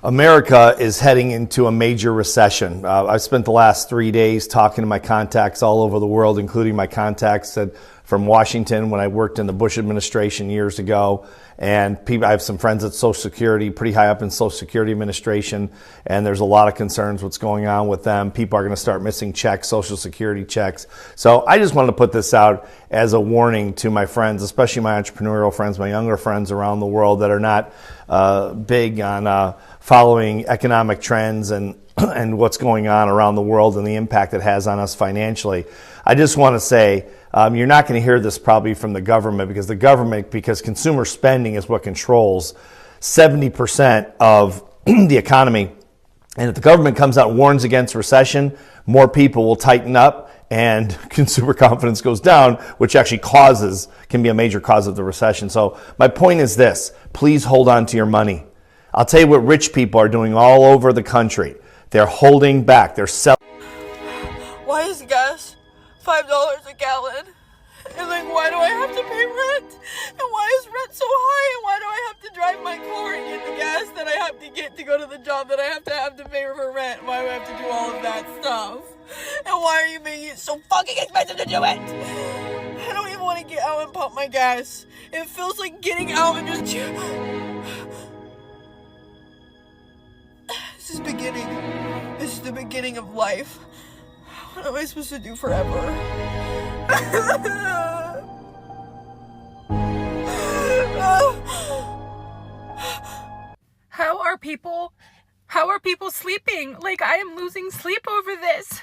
America is heading into a major recession. I've spent the last 3 days talking to my contacts all over the world, including my contacts from Washington when I worked in the Bush administration years ago. And I have some friends at Social Security, pretty high up in Social Security administration, and there's a lot of concerns what's going on with them. People are going to start missing checks, Social Security checks. So I just wanted to put this out as a warning to my friends, especially my entrepreneurial friends, my younger friends around the world that are not big on following economic trends and what's going on around the world and the impact it has on us financially. I just want to say, you're not going to hear this probably from the government because consumer spending is what controls 70% of the economy. And if the government comes out and warns against recession, more people will tighten up and consumer confidence goes down, which actually can be a major cause of the recession. So my point is this: please hold on to your money. I'll tell you what rich people are doing all over the country. They're holding back. They're selling. Why is gas $5 a gallon? And like, why do I have to pay rent? And why is rent so high? And why do I have to drive my car and get the gas that I have to get to go to the job that I have to pay for rent? Why do I have to do all of that stuff? And why are you making it so fucking expensive to do it? I don't even want to get out and pump my gas. It feels like getting out and just... This is beginning. This is the beginning of life. What am I supposed to do forever? How are people sleeping? Like, I am losing sleep over this.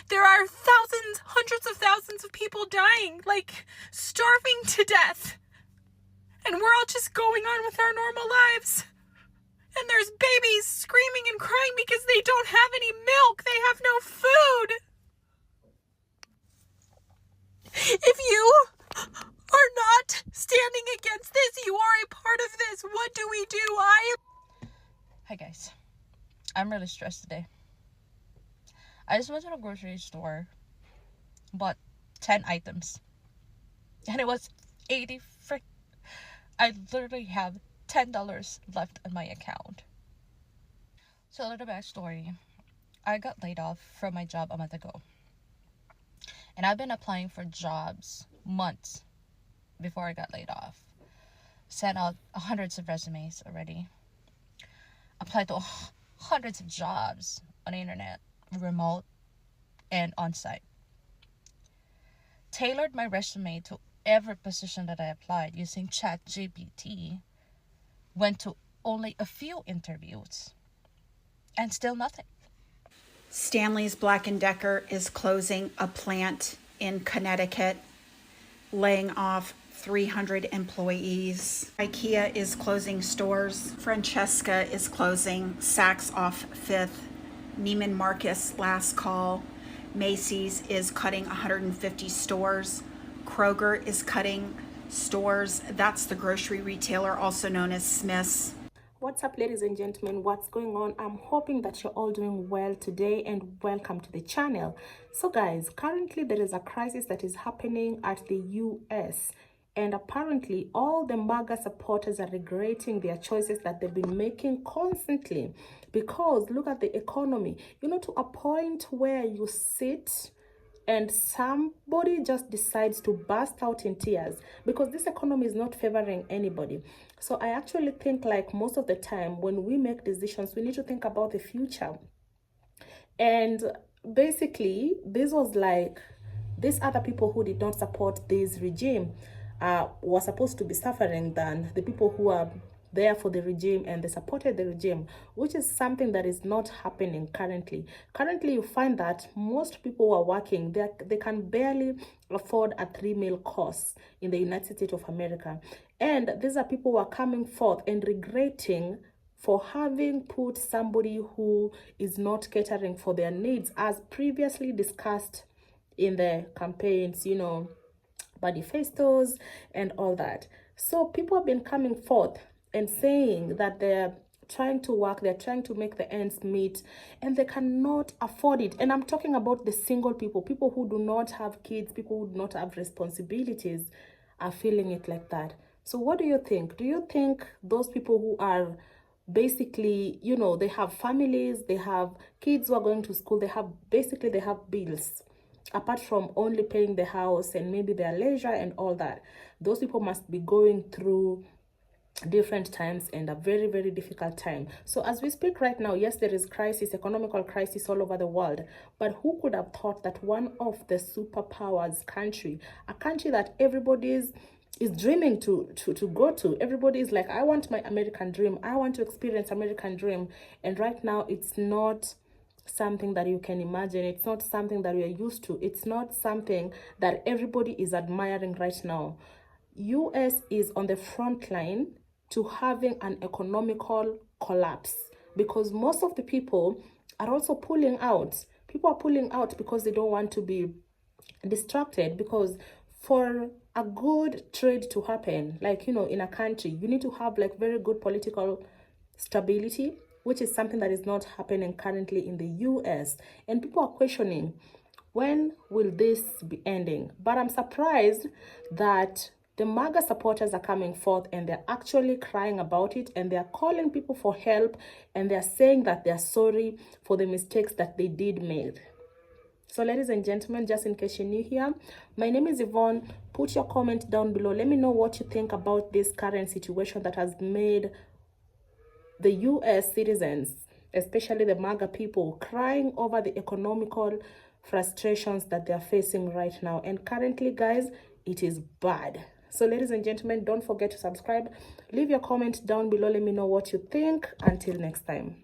There are thousands, hundreds of thousands of people dying, like starving to death. And we're all just going on with our normal lives. And there's babies screaming and crying because they don't have any milk. They have no food. If you are not standing against this, you are a part of this. What do we do? Hi guys. I'm really stressed today. I just went to the grocery store, bought 10 items. And it was 80 frick. I literally have $10 left on my account. So a little backstory. I got laid off from my job a month ago. And I've been applying for jobs months before I got laid off. Sent out hundreds of resumes already. Applied to hundreds of jobs on the internet, remote and on-site. Tailored my resume to every position that I applied using ChatGPT. Went to only a few interviews and still nothing. Stanley's Black & Decker is closing a plant in Connecticut, laying off 300 employees. IKEA is closing stores. Francesca is closing. Saks off 5th. Neiman Marcus last call. Macy's is cutting 150 stores. Kroger is cutting stores. That's the grocery retailer also known as Smith's. What's up, ladies and gentlemen? What's going on? I'm hoping that you're all doing well today and welcome to the channel. So guys, currently there is a crisis that is happening at the US, and apparently all the MAGA supporters are regretting their choices that they've been making constantly, because look at the economy, to a point where you sit and somebody just decides to burst out in tears because this economy is not favoring anybody. So I actually think, like, most of the time when we make decisions, we need to think about the future. And basically, this was like, these other people who did not support this regime were supposed to be suffering than the people who are there for the regime and they supported the regime, which is something that is not happening currently. Currently, you find that most people who are working, they can barely afford a 3 meal course in the United States of America. And these are people who are coming forth and regretting for having put somebody who is not catering for their needs, as previously discussed in the campaigns, manifestos and all that. So people have been coming forth and saying that they're trying to work, they're trying to make the ends meet, and they cannot afford it. And I'm talking about the single people who do not have kids, people who do not have responsibilities are feeling it like that. So what do you think? Do you think those people who are basically, you know, they have families, they have kids who are going to school, they have bills apart from only paying the house and maybe their leisure and all that. Those people must be going through different times and a very, very difficult time. So as we speak right now, yes, there is crisis, economical crisis all over the world, but who could have thought that one of the superpowers country, a country that everybody is dreaming to go to, everybody is like, I want my American dream, I want to experience American dream, and right now it's not something that you can imagine, it's not something that you're used to, it's not something that everybody is admiring right now. US is on the front line to having an economical collapse, because most of the people are also pulling out. People are pulling out because they don't want to be distracted, because for a good trade to happen, like, you know, in a country, you need to have like very good political stability, which is something that is not happening currently in the US. And people are questioning, when will this be ending? But I'm surprised that the MAGA supporters are coming forth and they're actually crying about it, and they're calling people for help, and they're saying that they're sorry for the mistakes that they did make. So ladies and gentlemen, just in case you're new here, my name is Yvonne. Put your comment down below. Let me know what you think about this current situation that has made the US citizens, especially the MAGA people, crying over the economical frustrations that they're facing right now. And currently, guys, it is bad. So ladies and gentlemen, don't forget to subscribe. Leave your comment down below. Let me know what you think. Until next time.